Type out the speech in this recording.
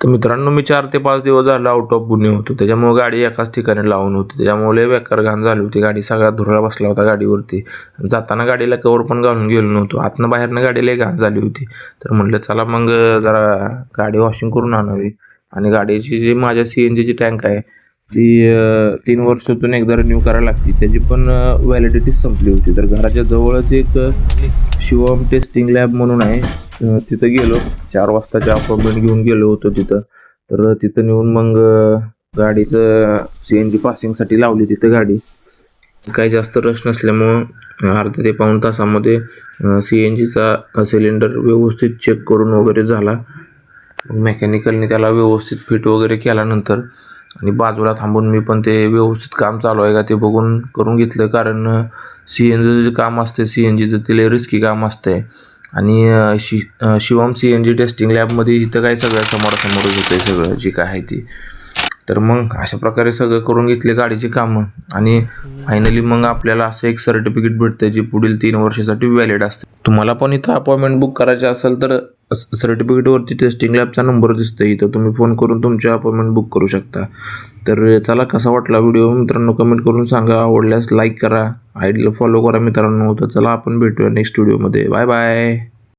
तर मित्रांनो, मी 4 ते 5 दिवस झालं आउट ऑफ पुणे होतो. त्याच्यामुळे गाडी एकाच ठिकाणी लावून होती. त्याच्यामुळे लय बेकार घाण झाली होती. गाडी सगळा धुरळा बसला होता गाडीवरती. जाताना गाडीला कवर पण घालून गेलो नव्हतो. आतनं बाहेरनं गाडी लय घाण झाली होती. तर म्हटलं चला मग जरा गाडी वॉशिंग करून आणावी. आणि गाडीची जी माझ्या CNGची टँक आहे ती 3 वर्षातून एकदा रिन्यू करायला लागते. त्याची पण व्हॅलिडिटी संपली होती. तर घराच्या जवळच एक शिवम टेस्टिंग लॅब म्हणून आहे. तिथं गेलो. 4 वाजताची अपॉइंटमेंट घेऊन गेलो होतो तिथं. तर तिथं नेऊन मग गाडीचं CNG पासिंगसाठी लावली तिथं गाडी. काही जास्त रश नसल्यामुळं अर्धा ते पाऊण तासामध्ये CNGचा सिलेंडर व्यवस्थित चेक करून वगैरे झाला. मेकॅनिकलने त्याला व्यवस्थित फिट वगैरे केल्यानंतर आणि बाजूला थांबून मी पण ते व्यवस्थित काम चालू आहे का ते बघून करून घेतलं. कारण CNGचं जे काम असते CNGचं ते लय रिस्की काम असतंय. आणि शिवम CNG टेस्टिंग लॅबमध्ये इथं काय सगळं समोरासमोरच होतं आहे सगळं जे काय आहे ती. तर मग अशा प्रकारे सगळं करून घेतले गाडीची कामं. आणि फायनली मग आपल्याला असं एक सर्टिफिकेट भेटतं जे पुढील 3 वर्षासाठी व्हॅलिड असते. तुम्हाला पण इथं अपॉइंटमेंट बुक करायची असेल तर सर्टिफिकेटवरती टेस्टिंग लॅबचा नंबर दिसतो. इथं तुम्ही फोन करून तुमची अपॉइंटमेंट बुक करू शकता. तर चला, कसा वाटला व्हिडिओ मित्रांनो कमेंट करून सांगा. आवडल्यास लाईक करा, आयडीला फॉलो करा मित्रांनो. तर चला आपण भेटूया नेक्स्ट व्हिडिओमध्ये. Bye bye.